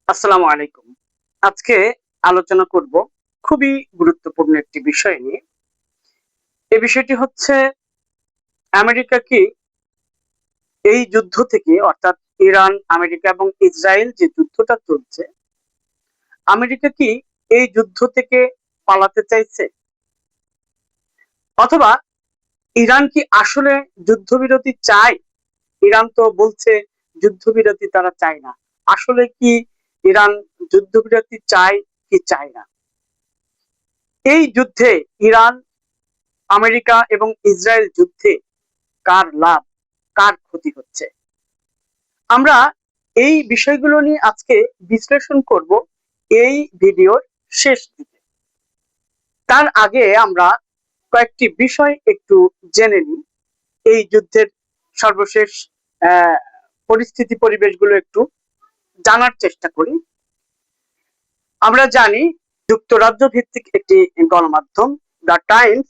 আসসালামু আলাইকুম। আজকে আলোচনা করব খুবই গুরুত্বপূর্ণ একটি বিষয় নিয়ে। এই বিষয়টি হচ্ছে আমেরিকা কি এই যুদ্ধ থেকে অর্থাৎ ইরান, আমেরিকা এবং ইসরায়েল যে যুদ্ধটা চলছে, আমেরিকা কি এই যুদ্ধ থেকে পালাতে চাইছে? অথবা ইরান কি আসলে যুদ্ধবিরতি চায়? ইরান তো বলছে যুদ্ধবিরতি তারা চায় না। আসলে কি ইরান যুদ্ধবিরতি চায় কি চায় না? এই যুদ্ধে ইরান, আমেরিকা এবং ইসরায়েল যুদ্ধে কার লাভ, কার ক্ষতি হচ্ছে? আমরা এই বিষয়গুলো নিয়ে আজকে বিশ্লেষণ করব এই ভিডিওর শেষ দিকে। তার আগে আমরা কয়েকটি বিষয় একটু জেনে নিই। এই যুদ্ধের সর্বশেষ আহ, পরিস্থিতি পরিবেশগুলো একটু জানার চেষ্টা করি। আমরা জানি যুক্তরাজ্য ভিত্তিক একটি গণমাধ্যম দ্য টাইমস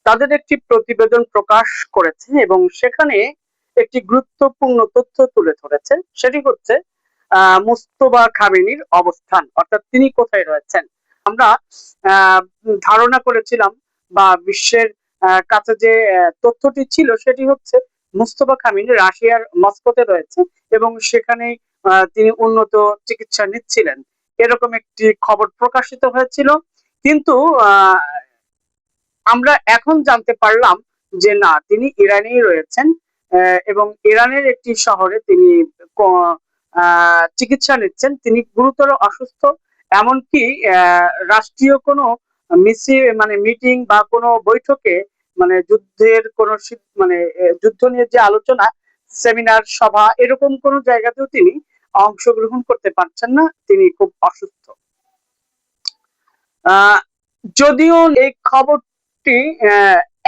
তাদের একটি প্রতিবেদন প্রকাশ করেছে এবং সেখানে একটি গুরুত্বপূর্ণ তথ্য তুলে ধরেছে। সেটি হচ্ছে মুস্তফা খামেনির অবস্থান, অর্থাৎ তিনি কোথায় রয়েছেন। আমরা আহ, ধারণা করেছিলাম বা বিশ্বের কাছে যে তথ্যটি ছিল সেটি হচ্ছে মুস্তফা খামেনি রাশিয়ার মস্কোতে রয়েছে এবং সেখানে তিনি উন্নত চিকিৎসা নিচ্ছিলেন, এরকম একটি খবর প্রকাশিত হয়েছিল। কিন্তু আহ, আমরা এখন জানতে পারলাম যে না, তিনি ইরানেই রয়েছেন এবং ইরানের একটি শহরে তিনি চিকিৎসা নিচ্ছেন। তিনি গুরুতর অসুস্থ, এমনকি রাষ্ট্রীয় কোনো মানে মিটিং বা কোনো বৈঠকে, মানে যুদ্ধের কোনো মানে যুদ্ধ নিয়ে যে আলোচনা, সেমিনার সভা, এরকম কোনো জায়গাতেও তিনি অংশগ্রহণ করতে পারছেন না, তিনি খুব অসুস্থ। আহ, যদিও এই খবরটি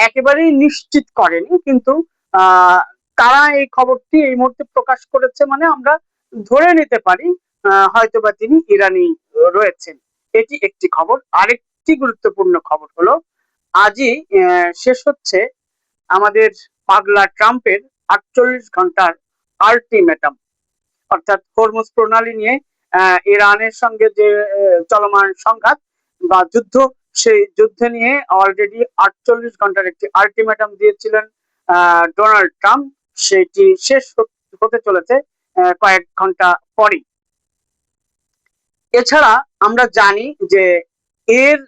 একেবারেই নিশ্চিত করেনি, কিন্তু আহ, তারা এই খবরটি এই মুহূর্তে প্রকাশ করেছে মানে আমরা ধরে নিতে পারি হয়তোবা তিনি ইরানি রয়েছেন। এটি একটি খবর। আরেকটি গুরুত্বপূর্ণ খবর হলো আজই শেষ হচ্ছে আমাদের পাগলা ট্রাম্পের 48 ঘন্টার আল্টিমেটাম, অর্থাৎ হরমুজ প্রণালী নিয়ে ইরানের সঙ্গে যে চলমান সংঘাত বা যুদ্ধ, সেই যুদ্ধ নিয়ে অলরেডি 48 ঘন্টার একটি আলটিমেটাম দিয়েছিলেন ডোনাল্ড ট্রাম্প। সেটি শেষ হতে চলেছে কয়েক ঘন্টা পরই। এছাড়া আমরা জানি যে এর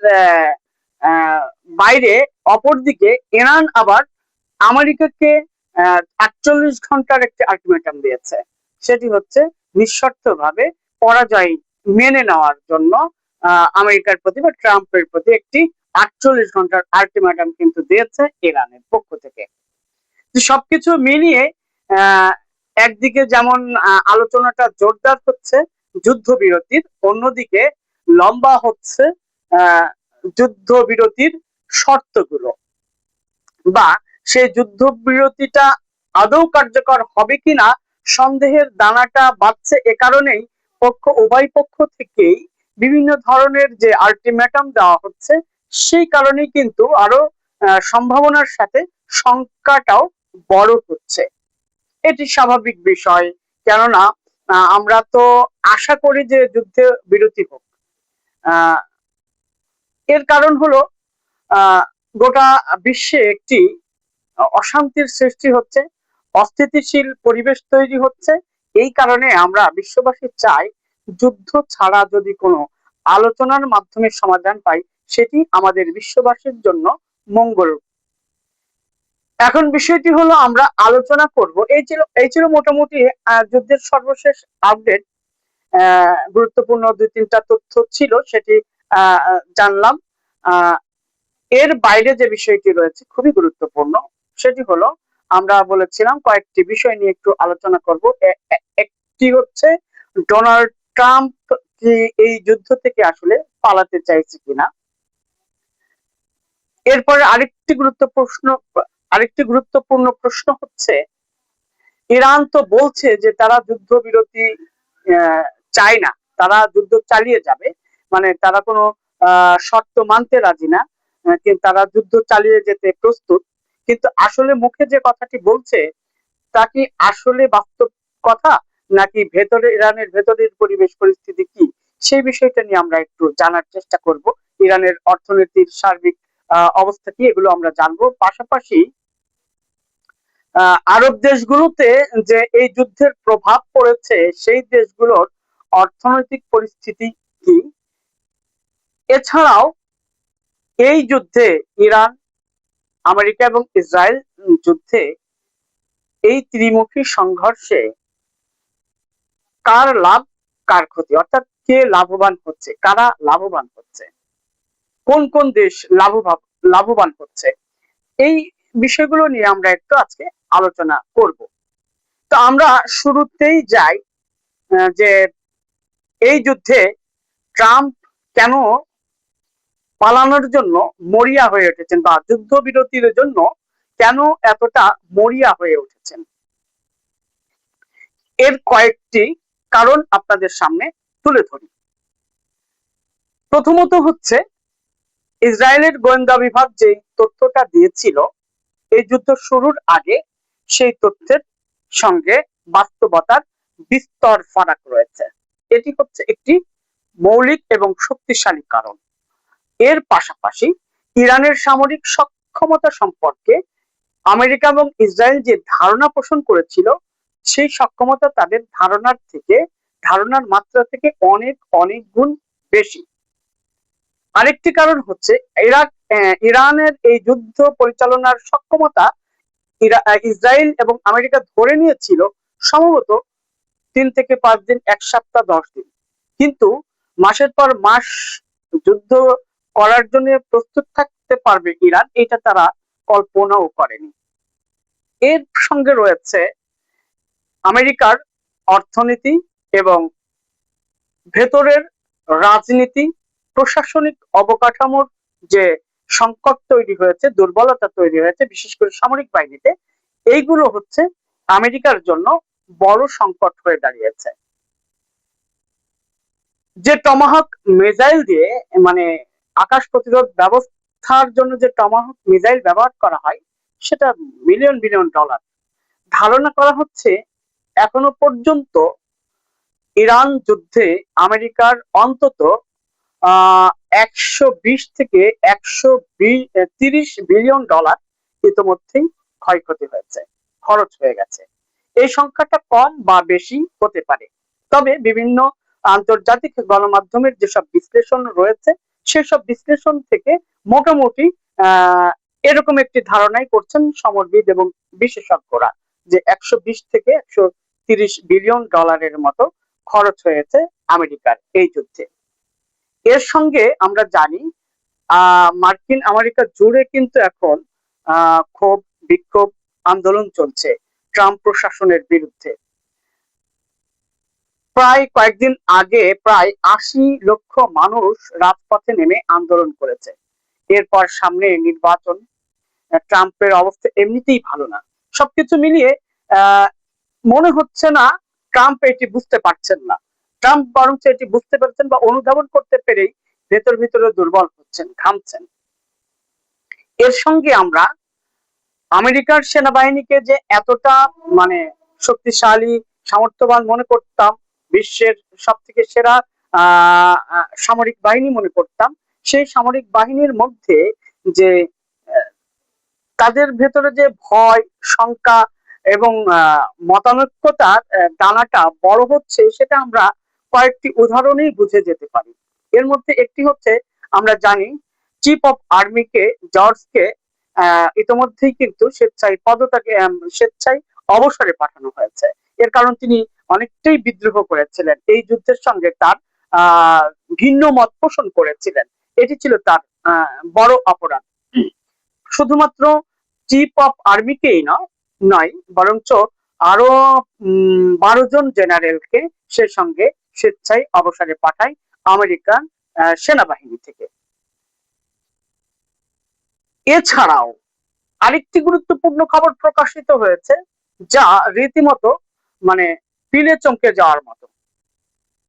বাইরে অপরদিকে ইরান আবার আমেরিকাকে 48 ঘন্টার একটি আলটিমেটাম দিয়েছে। সেটি হচ্ছে নিঃশর্তভাবে পরাজয় মেনে নেওয়ার জন্য আমেরিকার প্রতি বা ট্রাম্পের প্রতি একটি 48 ঘন্টার আলটিমেটাম কিন্তু দিয়েছে ইরানের পক্ষ থেকে। সবকিছু মিলিয়ে আহ একদিকে যেমন আলোচনাটা জোরদার হচ্ছে যুদ্ধবিরতির, অন্যদিকে লম্বা হচ্ছে আহ যুদ্ধবিরতির শর্তগুলো, বা সেই যুদ্ধবিরতিটা আদৌ কার্যকর হবে কিনা সন্দেহের দানাটা বাজছে। এ কারণেই উভয় পক্ষ থেকেই বিভিন্ন ধরনের যে আলটিমেটাম দেওয়া হচ্ছে, সেই কারণেই কিন্তু আরো সম্ভাবনার সাথে সংখ্যাটাও বড় হচ্ছে। এটি স্বাভাবিক বিষয়, কেননা আমরা তো আশা করি যে যুদ্ধে বিরতি হোক। আহ এর কারণ হলো আহ গোটা বিশ্বে একটি অশান্তির সৃষ্টি হচ্ছে, অস্থিতিশীল পরিবেশ তৈরি হচ্ছে। এই কারণে আমরা বিশ্ববাসী চাই যুদ্ধ ছাড়া যদি কোনো আলোচনার মাধ্যমে সমাধান পাই, সেটি আমাদের বিশ্ববাসীর জন্য মঙ্গল। এখন বিষয়টি হলো আমরা আলোচনা করব, এই ছিল মোটামুটি যুদ্ধের সর্বশেষ আপডেট। গুরুত্বপূর্ণ দুই তিনটা তথ্য ছিল, সেটি জানলাম। এর বাইরে যে বিষয়টি রয়েছে খুবই গুরুত্বপূর্ণ, সেটি হলো আমরা বলেছিলাম কয়েকটি বিষয় নিয়ে একটু আলোচনা করব। একটি হচ্ছে ডোনাল্ড ট্রাম্প কি এই যুদ্ধ থেকে আসলে পালাতে চাইছে কিনা। এরপরে আরেকটি গুরুত্বপূর্ণ প্রশ্ন হচ্ছে ইরান তো বলছে যে তারা যুদ্ধবিরতি চায় না, তারা যুদ্ধ চালিয়ে যাবে, মানে তারা কোনো শর্ত মানতে রাজি না, কিন্তু তারা যুদ্ধ চালিয়ে যেতে প্রস্তুত। কিন্তু আসলে মুখে যে কথাটি বলছে তা কি আসলে বাস্তব কথা, নাকি ইরানের ভেতরের পরিবেশ পরিস্থিতি কি, সেই বিষয়টা নিয়ে আমরা একটু জানার চেষ্টা করব। ইরানের অর্থনীতির সার্বিক অবস্থা কি, এগুলো আমরা জানবো। পাশাপাশি আরব দেশগুলোতে যে এই যুদ্ধের প্রভাব পড়েছে, সেই দেশগুলোর অর্থনৈতিক পরিস্থিতি কি, এছাড়াও এই যুদ্ধে ইরান, আমেরিকা এবং ইসরায়েল যুদ্ধে এই ত্রিমুখী সংঘর্ষে কার লাভ কার ক্ষতি, অর্থাৎ কে লাভবান হচ্ছে, কারা লাভবান হচ্ছে, কোন কোন দেশ লাভবান হচ্ছে, এই বিষয়গুলো নিয়ে আমরা একটু আজকে আলোচনা করব। তো আমরা শুরুতেই যাই যে এই যুদ্ধে ট্রাম্প কেন পালানোর জন্য মরিয়া হয়ে উঠেছেন, বা যুদ্ধবিরতির জন্য কেন এতটা মরিয়া হয়ে উঠেছেন। এর কয়েকটি কারণ আপনাদের সামনে তুলে ধরি। প্রথমত হচ্ছে, ইসরায়েলের গোয়েন্দা বিভাগ যে তথ্যটা দিয়েছিল এই যুদ্ধ শুরুর আগে, সেই তথ্যের সঙ্গে বাস্তবতার বিস্তর ফারাক রয়েছে। এটি হচ্ছে একটি মৌলিক এবং শক্তিশালী কারণ। এর পাশাপাশি ইরানের সামরিক সক্ষমতা সম্পর্কে আমেরিকা এবং ইসরায়েল যে ধারণা পোষণ করেছিল, সেই সক্ষমতা তাদের ধারণার মাত্রা থেকে অনেক অনেক গুণ বেশি। আরেকটি কারণ হচ্ছে, ইরানের এই যুদ্ধ পরিচালনার সক্ষমতা ইসরায়েল এবং আমেরিকা ধরে নিয়েছিল সম্ভবত 3 থেকে 5 দিন, 1 সপ্তাহ, 10 দিন, কিন্তু মাসের পর মাস যুদ্ধ করার জন্য প্রস্তুত থাকতে পারবে ইরান, এটা তারা কল্পনাও করেনি। এর সঙ্গে রয়েছে আমেরিকার অর্থনীতি এবং ভেতরের রাজনীতি, প্রশাসনিক অবকাঠামোর যে সংকট তৈরি হয়েছে, দুর্বলতা তৈরি হয়েছে, বিশেষ করে সামরিক বাহিনীতে, এইগুলো হচ্ছে আমেরিকার জন্য বড় সংকট হয়ে দাঁড়িয়েছে। যে টমাহক মিসাইল দিয়ে, মানে আকাশ প্রতিরোধ ব্যবস্থার জন্য যে টমাহক মিসাইল ব্যবহার করা হয়, সেটা মিলিয়ন বিলিয়ন ডলার। ধারণা করা হচ্ছে এখনো পর্যন্ত ইরান যুদ্ধে আমেরিকার অন্তত 120 থেকে 130 বিলিয়ন ডলার ইতিমধ্যেই ক্ষয়ক্ষতি হয়েছে, খরচ হয়ে গেছে। এই সংখ্যাটা কম বা বেশি হতে পারে, তবে বিভিন্ন আন্তর্জাতিক গণমাধ্যমের যেসব বিশ্লেষণ রয়েছে, সেসব বিশ্লেষণ থেকে মোটামুটি এরকম একটি ধারণাই করছেন সমরবিদ এবং বিশেষজ্ঞরা, যে 120 থেকে 130 বিলিয়ন ডলারের মতো খরচ হয়েছে আমেরিকার এই যুদ্ধে। এর সঙ্গে আমরা জানি মার্কিন আমেরিকা জুড়ে কিন্তু এখন ক্ষোভ, বিক্ষোভ, আন্দোলন চলছে ট্রাম্প প্রশাসনের বিরুদ্ধে। প্রায় কয়েকদিন আগে প্রায় 80 লক্ষ মানুষ রাজপথে নেমে আন্দোলন করেছে। এরপর সামনে নির্বাচন, ট্রাম্পের অবস্থা এমনিতেই ভালো না। সবকিছু মিলিয়ে মনে হচ্ছে না ট্রাম্প এটি বুঝতে পারছেন না। ট্রাম্প বরঞ্চ এটি বুঝতে পারছেন বা অনুধাবন করতে পেরেই ভেতর ভিতরে দুর্বল হচ্ছেন, ঘামছেন। এর সঙ্গে আমরা আমেরিকার সেনাবাহিনীকে যে এতটা মানে শক্তিশালী, সামর্থ্যবান মনে করতাম, বিশ্বের সব থেকে সেরা সামরিক বাহিনী মনে করতাম, সেই সামরিক বাহিনীর মধ্যে যে তাদের ভেতরে যে ভয়, শঙ্কা এবং মতানৈক্যতার দানাটা বড় হচ্ছে, সেটা আমরা কয়েকটি উদাহরণেই বুঝে যেতে পারি। এর মধ্যে একটি হচ্ছে, আমরা জানি চিফ অফ আর্মিকে জর্জকে ইতিমধ্যেই কিন্তু স্বেচ্ছায় অবসরে পাঠানো হয়েছে। এর কারণ তিনি অনেকটাই বিদ্রোহ করেছিলেন, এই যুদ্ধের সঙ্গে তার ভিন্ন মত পোষণ করেছিলেন, এটি ছিল তার বড় অপরাধ। শুধুমাত্র চিফ অফ আর্মিকেই নয়, বরঞ্চ আরো 12 জন জেনারেলকে সে সঙ্গে স্বেচ্ছায় অবসরে পাঠায় আমেরিকান সেনাবাহিনী থেকে। এছাড়াও আরেকটি গুরুত্বপূর্ণ খবর প্রকাশিত হয়েছে, যা রীতিমতো মানে পিলে চমকে যাওয়ার মতো,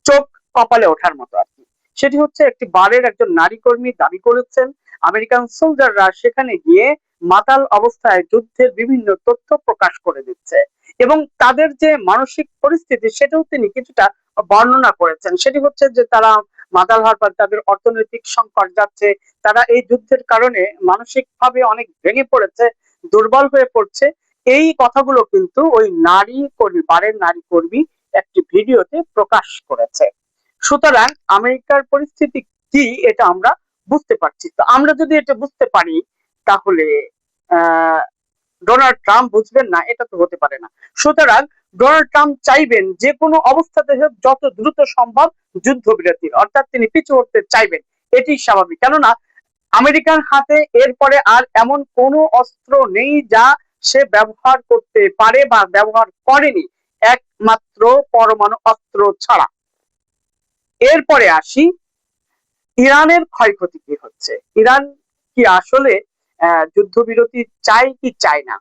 চোখ কপালে ওঠার মতো আর কি। সেটি হচ্ছে, একটি বারের একজন নারী কর্মী দাবি করেছেন আমেরিকান সোলজাররা সেখানে গিয়ে মাতাল অবস্থায় যুদ্ধের বিভিন্ন তথ্য প্রকাশ করে দিচ্ছে এবং তাদের যে মানসিক পরিস্থিতি সেটাও তিনি কিছুটা বর্ণনা করেছেন। সেটি হচ্ছে যে তারা মাতাল হওয়ার পর তাদের অর্থনৈতিক সংকট যাচ্ছে, তারা এই যুদ্ধের কারণে মানসিকভাবে অনেক ভেঙে পড়েছে, দুর্বল হয়ে পড়ছে। এই কথাগুলো কিন্তু ওই নারী কর্মী, বারের নারী কর্মী একটি ভিডিওতে প্রকাশ করেছে। সুতরাং আমেরিকার পরিস্থিতি কি এটা আমরা বুঝতে পারছি। তো আমরা যদি এটা বুঝতে পারি তাহলে ডোনাল্ড ট্রাম্প বুঝবেন না, এটা তো হতে পারে না। সুতরাং ডোনাল্ড ট্রাম্প চাইবেন যে কোনো অবস্থাতে হোক যত দ্রুত সম্ভব যুদ্ধবিরতি, অর্থাৎ তিনি পিছু হটতে চাইবেন, এটি স্বাভাবিক। কেননা আমেরিকার হাতে এরপরে আর এমন কোনো অস্ত্র নেই যা সে ব্যবহার করতে পারে বা ব্যবহার করেনি, একমাত্র পরমাণু অস্ত্র ছাড়া। এরপরে আসি ইরানের ক্ষয়ক্ষতি কি হচ্ছে। ইরান কি আসলে যুদ্ধবিরতি চায় কি চায় না?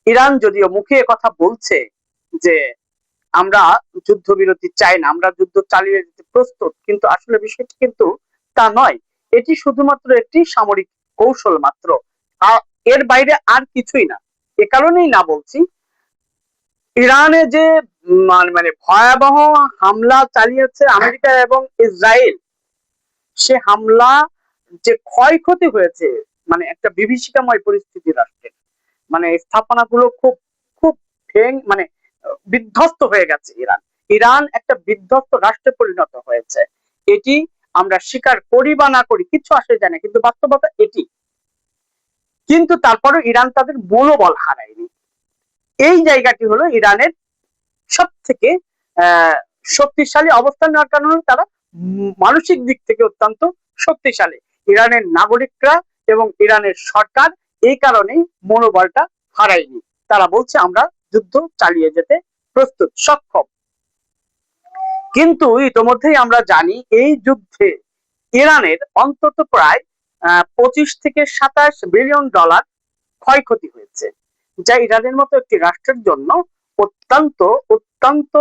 ইরান যদিও মুখে কথা বলছে যে আমরা যুদ্ধবিরতি চাই না, আমরা যুদ্ধ চালিয়ে যেতে প্রস্তুত, কিন্তু আসলে বিষয়টি কিন্তু তা নয়। এটি শুধুমাত্র একটি সামরিক কৌশল মাত্র, এর বাইরে আর কিছুই না। এ কারণেই না বলছি, ইরানে যে মানে ভয়াবহ হামলা চালিয়েছে আমেরিকা এবং ইসরায়েল, সে হামলা যে ক্ষয়ক্ষতি হয়েছে, মানে একটা বিভীষিকাময় পরিস্থিতি রাষ্ট্রের, মানে স্থাপনাগুলো খুব খুব মানে বিধ্বস্ত হয়ে গেছে। ইরান ইরান একটা বিধ্বস্ত রাষ্ট্রে পরিণত হয়েছে। এটি আমরা স্বীকার করি বা না করি কিছু আসে যায় না, কিন্তু বাস্তবতা এটি। কিন্তু তারপরে ইরান তাদের মনোবল হারায়নি। এই জায়গাটি হলো ইরানের সব থেকে শক্তিশালী অবস্থান নেওয়ার কারণে তারা মানসিক দিক থেকে অত্যন্ত শক্তিশালী। ইরানের নাগরিকরা এবং ইরানের সরকার এই কারণেই মনোবলটা হারায়নি। তারা বলছে আমরা যুদ্ধ চালিয়ে যেতে প্রস্তুত, সক্ষম। কিন্তু ইতোমধ্যেই আমরা জানি এই যুদ্ধে ইরানের অন্তত প্রায় 25 থেকে 27 বিলিয়ন ডলার ক্ষয়ক্ষতি হয়েছে, যা ইরানের মতো একটি রাষ্ট্রের জন্য অত্যন্ত অত্যন্ত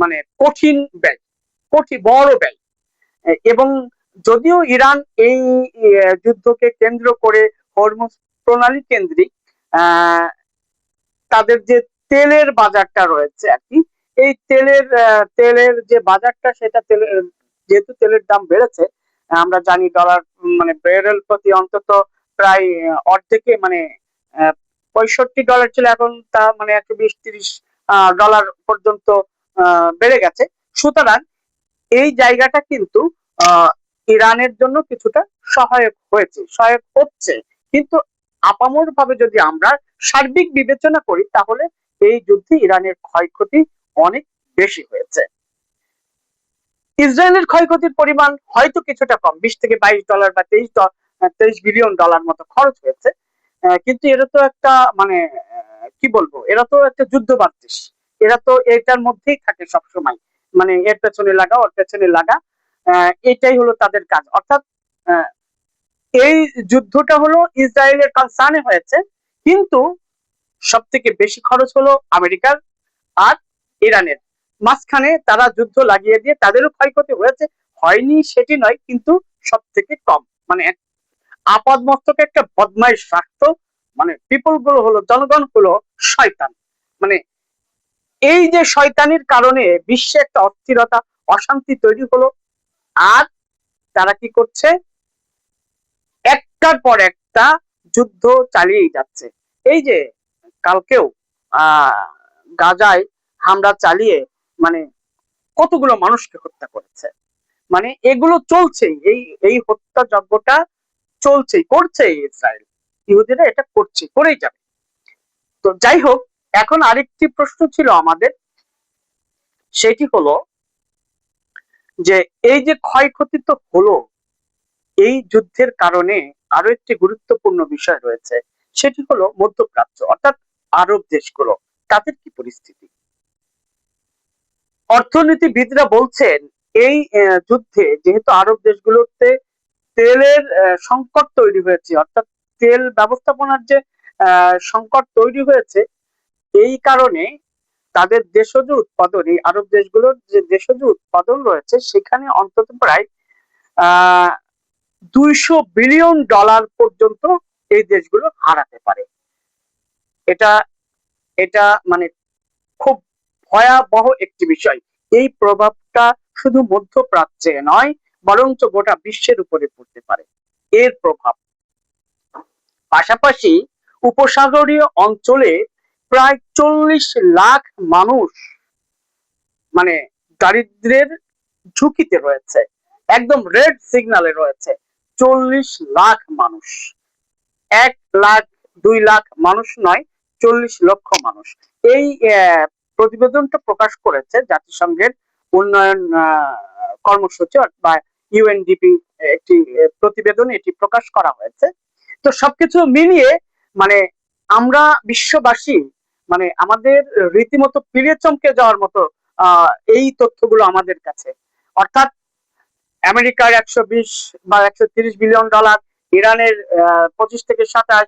মানে কঠিন ব্যয়, বড় ব্যয়। এবং যদিও ইরান এই যুদ্ধকে কেন্দ্র করে হরমুজ প্রণালী কেন্দ্রিক তাদের যে তেলের বাজারটা রয়েছে আর কি, এই তেলের যে বাজারটা, সেটা যেহেতু তেলের দাম বেড়েছে, আমরা জানি ডলার মানে ব্যারেল প্রতি অন্তত প্রায় অর্ধেকে, মানে $65 ছিল, এখন তা মানে 120-30 ডলার পর্যন্ত বেড়ে গেছে। সুতরাং এই জায়গাটা কিন্তু ইরানের জন্য কিছুটা সহায়ক হচ্ছে। কিন্তু আপামর ভাবে যদি আমরা সার্বিক বিবেচনা করি তাহলে এই যুদ্ধে ইরানের ক্ষয়ক্ষতি অনেক বেশি হয়েছে। ইসরায়েলের ক্ষয়ক্ষতির পরিমাণ হয়তো কিছুটা কম, $20 থেকে $22 বা 23 বিলিয়ন ডলার মতো খরচ হয়েছে, কিন্তু এরা তো একটা মানে কি বলবো, এরা তো একটা যুদ্ধ বাতিস, এরা তো এটার মধ্যেই থাকে সব সময়, মানে এর পেছনে লাগা ওর পেছনে লাগা, এটাই হলো তাদের কাজ। অর্থাৎ এই যুদ্ধটা হলো ইসরায়েলের কনসার্নে হয়েছে, কিন্তু সব থেকে বেশি খরচ হলো আমেরিকার আর ইরানের। মাঝখানে তারা যুদ্ধ লাগিয়ে দিয়ে তাদেরও ক্ষয়ক্ষতি হয়েছে, হয়নি সেটি নয়, কিন্তু সব থেকে কম। মানে আপাদ মস্তকে একটা বদমাইশ রাষ্ট্র, মানে পিপল গুলো হলো, জনগণ হলো শয়তান। মানে এই যে শয়তানির কারণে বিশ্বে একটা অস্থিরতা, অশান্তি তৈরি হলো, আর তারা কি করছে, একটার পর একটা যুদ্ধ চালিয়েই যাচ্ছে। এই যে কালকেও গাজায় হামলা চালিয়ে মানে কতগুলো মানুষকে হত্যা করেছে, মানে এগুলো চলছেই, এই এই হত্যাযজ্ঞটা চলছেই, করছে ইসরায়েল, ইহুদিরা এটা করছে, করেই যাবে। তো যাই হোক, এখন আরেকটি প্রশ্ন ছিল আমাদের, সেটি হলো যে এই যে ক্ষয়ক্ষতি তো হলো, এই যুদ্ধের কারণে আরো একটি গুরুত্বপূর্ণ বিষয় রয়েছে, সেটি হলো মধ্যপ্রাচ্য, অর্থাৎ আরব দেশগুলো, তাদের কি পরিস্থিতি। অর্থনীতিবিদরা বলছেন এই যুদ্ধে যেহেতু আরব দেশগুলোতে তেলের সংকট তৈরি হয়েছে, অর্থাৎ তেল ব্যবস্থাপনার যে সংকট তৈরি হয়েছে, এই কারণে তাদের দেশজ উৎপাদন, এই আরব দেশগুলোর যে দেশজ উৎপাদন রয়েছে সেখানে অন্তত প্রায় $200 বিলিয়ন পর্যন্ত এই দেশগুলো হারাতে পারে। এটা এটা মানে খুব ভয়াবহ একটি বিষয়। এই প্রভাবটা শুধু মধ্যপ্রাচ্যে নয়, বরঞ্চ গোটা বিশ্বের উপরে পড়তে পারে এর প্রভাব। পাশাপাশি উপসাগরীয় অঞ্চলে প্রায় 40 লাখ মানুষ মানে দারিদ্র্যের ঝুঁকিতে রয়েছে, একদম রেড সিগনালে রয়েছে 40 লাখ মানুষ। 1 লাখ 2 লাখ মানুষ নয়, 40 লক্ষ মানুষ। এই প্রতিবেদনটা প্রকাশ করেছে জাতিসংঘের উন্নয়ন কর্মসূচি বা ইউএনডিপি একটি প্রতিবেদন এটি প্রকাশ করা হয়েছে। তো সবকিছু মিলিয়ে মানে আমরা বিশ্ববাসী মানে আমাদের রীতিমতো পিড়ে চমকে যাওয়ার মতো এই তথ্যগুলো আমাদের কাছে। অর্থাৎ আমেরিকার 120 বা $130 বিলিয়ন, ইরানের 25 থেকে 27,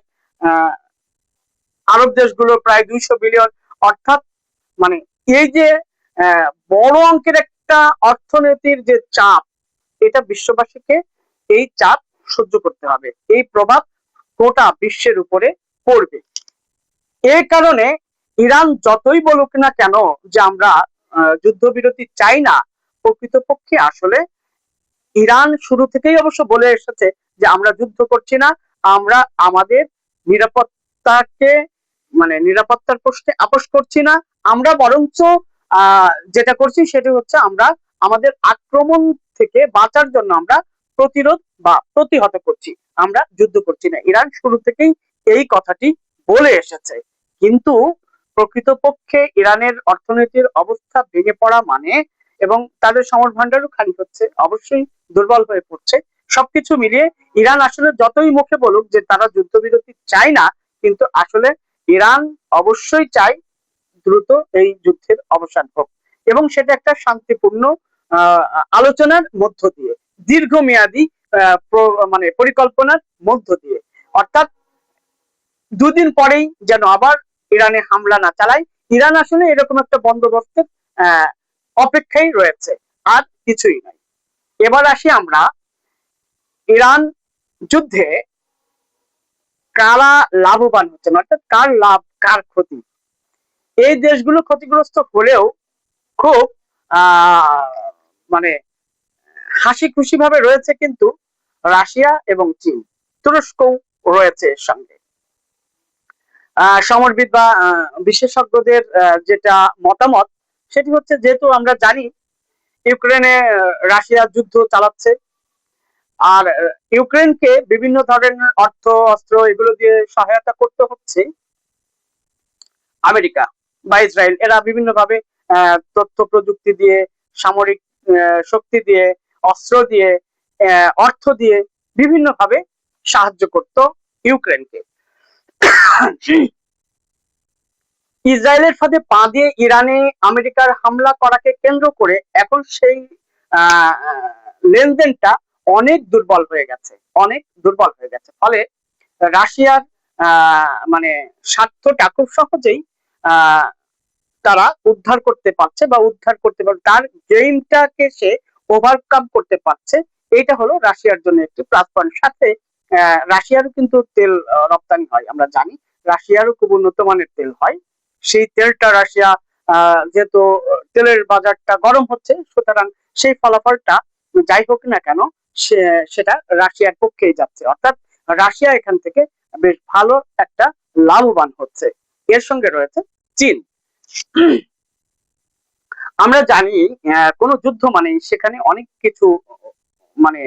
আরব দেশগুলোর প্রায় 200 বিলিয়ন। অর্থাৎ মানে এই যে বড় অঙ্কের একটা অর্থনীতির যে চাপ, এটা বিশ্ববাসীকে এই চাপ সহ্য করতে হবে, এই প্রভাব গোটা বিশ্বের উপরে পড়বে। এই কারণে ইরান যতই বলুক না কেন যে আমরা যুদ্ধবিরতি চাই না, প্রকৃতপক্ষে আসলে ইরান শুরু থেকেই অবশ্য বলে এসেছে যে আমরা যুদ্ধ করছি না, আমরা আমাদের নিরাপত্তাকে মানে নিরাপত্তার প্রশ্নে আপোষ করছি না, আমরা বরঞ্চ যেটা করছি সেটা হচ্ছে আমরা আমাদের আক্রমণ থেকে বাঁচার জন্য আমরা প্রতিরোধ বা প্রতিহত করছি, আমরা যুদ্ধ করছি না। ইরান শুরু থেকেই এই কথাটি বলে এসেছে। কিন্তু প্রকৃতপক্ষে ইরানের অর্থনীতির অবস্থা ভেঙে পড়া মানে এবং তাদের সমর ভান্ডারও খালি হচ্ছে, অবশ্যই দুর্বল হয়ে পড়ছে। সবকিছু মিলিয়ে ইরান আসলে যতই মুখে বলুক যে তারা যুদ্ধবিরতি চায় না, কিন্তু আসলে ইরান অবশ্যই চায় দ্রুত এই যুদ্ধের অবসান হোক এবং সেটা একটা শান্তিপূর্ণ আলোচনার মধ্য দিয়ে, দীর্ঘমেয়াদী মানে পরিকল্পনার মধ্য দিয়ে। অর্থাৎ দুদিন পরেই যেন আবার ইরানে হামলা না চালায়, ইরান আসলে এরকম একটা বন্দোবস্তের অপেক্ষায় রয়েছে, আর কিছুই নাই। এবার আসি আমরা ইরান যুদ্ধে কারা লাভবান হচ্ছেন, অর্থাৎ কার লাভ কার ক্ষতি। এই দেশগুলো ক্ষতিগ্রস্ত হলেও খুব মানে হাসি খুশি ভাবে রয়েছে কিন্তু রাশিয়া এবং চীন, তুরস্কও রয়েছে এর সঙ্গে। সমরবিদ বা বিশেষজ্ঞদের যেটা মতামত সেটি হচ্ছে, যেহেতু আমরা জানি ইউক্রেনে রাশিয়া যুদ্ধ চালাচ্ছে, আর ইউক্রেনকে বিভিন্ন ধরনের অর্থ অস্ত্র এগুলো দিয়ে সহায়তা করতে হচ্ছে আমেরিকা বা ইসরায়েল। এরা বিভিন্ন ভাবে তথ্য প্রযুক্তি দিয়ে, সামরিক শক্তি দিয়ে, অস্ত্র দিয়ে, অর্থ দিয়ে বিভিন্ন ভাবে সাহায্য করত ইউক্রেনকে। ইসরায়েলের ফাঁদে পা দিয়ে ইরানে আমেরিকার হামলা করাকে কেন্দ্র করে এখন সেই লেনদেনটা অনেক দুর্বল হয়ে গেছে, অনেক দুর্বল হয়ে গেছে। ফলে রাশিয়ার মানে স্বার্থটা খুব সহজেই তারা উদ্ধার করতে পারছে বা উদ্ধার করতে পারছে, তার গেইমটাকে সে ওভারকাম করতে পারছে। এটা হলো রাশিয়ার জন্য একটি প্লাস পয়েন্ট। সাথে রাশিয়ারও কিন্তু তেল রপ্তানি হয়, আমরা জানি রাশিয়ারও খুব উন্নত মানের তেল হয়। সেই তেলটা রাশিয়া যেহেতু তেলের বাজারটা গরম হচ্ছে, সুতরাং সেই ফলাফলটা যাই হোক না কেন সেটা রাশিয়ার পক্ষেই যাচ্ছে। অর্থাৎ রাশিয়া এখান থেকে বেশ ভালো একটা লাভবান হচ্ছে। এর সঙ্গে রয়েছে চীন। আমরা জানি কোন যুদ্ধ মানে সেখানে অনেক কিছু মানে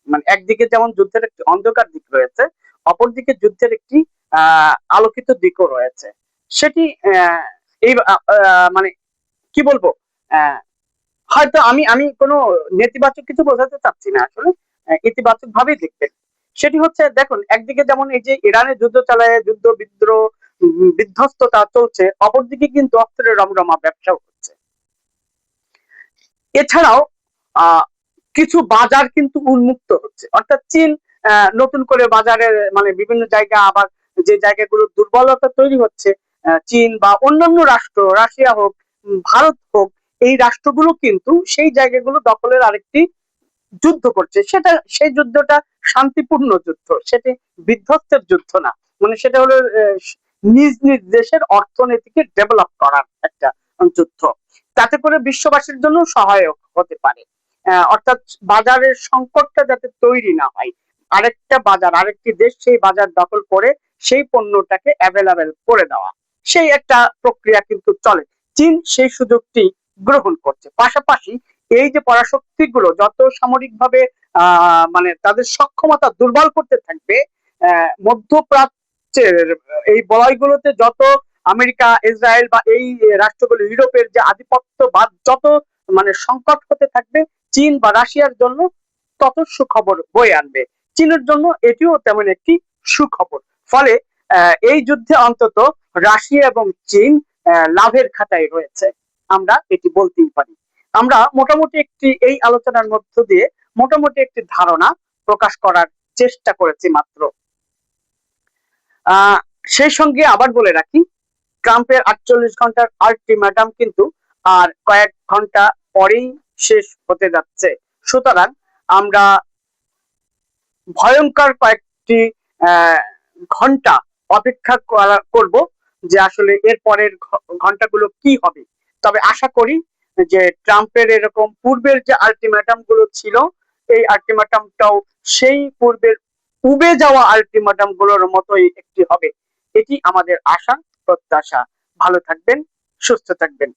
মানে একদিকে যেমন যুদ্ধের একটি অন্ধকার দিক রয়েছে, অপরদিকে যুদ্ধের একটি আলোকিত দিকও রয়েছে। সেটি এই মানে কি বলবো, হয়তো আমি আমি কোনো নেতিবাচক কিছু বোঝাতে চাচ্ছি না, আসলে ইতিবাচক ভাবেই দেখবেন। সেটি হচ্ছে, দেখুন একদিকে যেমন এই যে ইরানে যুদ্ধ চালায়, যুদ্ধ বিদ্রোহ বিধ্বস্ততা চলছে, অপরদিকে কিন্তু অস্ত্রের রমরমা ব্যবসাও হচ্ছে। এছাড়াও কিছু বাজার কিন্তু উন্মুক্ত হচ্ছে, অর্থাৎ চীন নতুন করে বাজারে মানে বিভিন্ন জায়গা, আবার যে জায়গাগুলো দুর্বলতা তৈরি হচ্ছে, চীন বা অন্যান্য রাষ্ট্র, রাশিয়া হোক, ভারত হোক, এই রাষ্ট্রগুলো কিন্তু সেই জায়গাগুলো দখলের আরেকটি যুদ্ধ করছে। সেটা সেই যুদ্ধটা শান্তিপূর্ণ যুদ্ধ, সেটি বিধ্বস্তের যুদ্ধ না, মানে সেটা হলো নিজ নিজ দেশের অর্থনীতিকে ডেভেলপ করার একটা যুদ্ধ, যাতে করে বিশ্ববাসীর জন্য সহায়ক হতে পারে। অর্থাৎ বাজারের সংকটটা যাতে তৈরি না হয়, আরেকটা বাজার, আরেকটি দেশ সেই বাজার দখল করে সেই পণ্যটাকে অ্যাভেলেবেল করে দেওয়া, সেই একটা প্রক্রিয়া কিন্তু চলে। চীন সেই সুযোগটি গ্রহণ করছে। পাশাপাশি এই যে পরাশক্তিগুলো যত সামরিকভাবে মানে তাদের সক্ষমতা দুর্বল করতে থাকবে, মধ্যপ্রাচ্যের এই বলয়গুলোতে যত আমেরিকা, ইসরায়েল বা এই রাষ্ট্রগুলো, ইউরোপের যে আধিপত্যবাদ যত মানে সংকট হতে থাকবে, চীন বা রাশিয়ার জন্য তত সুখবর বয়ে আনবে। চীনের জন্য এটিও তেমন একটি সুখবর। ফলে এই যুদ্ধে অন্তত রাশিয়া এবং চীন লাভের খাতায় রয়েছে, আমরা এটি বলতেই পারি। আমরা মোটামুটি একটি এই আলোচনার মধ্য দিয়ে মোটামুটি একটি ধারণা প্রকাশ করার চেষ্টা করেছি মাত্র। সেই সঙ্গে আবার বলে রাখি, ট্রাম্পের 48 ঘন্টার আলটিমেটাম কিন্তু আর কয়েক ঘন্টা পরেই শেষ হতে যাচ্ছে। সুতরাং আমরা ভয়ঙ্কর কয়েকটি ঘন্টা অপেক্ষা করব যে আসলে এর পরের ঘন্টাগুলো কি হবে। তবে আশা করি যে ট্রাম্পের এরকম পূর্বের যে আলটিমেটাম গুলো ছিল, এই আলটিমেটামটাও সেই পূর্বের উবে যাওয়া আলটিমেটাম গুলোর মতোই একটি হবে, এটি আমাদের আশা প্রত্যাশা। ভালো থাকবেন, সুস্থ থাকবেন।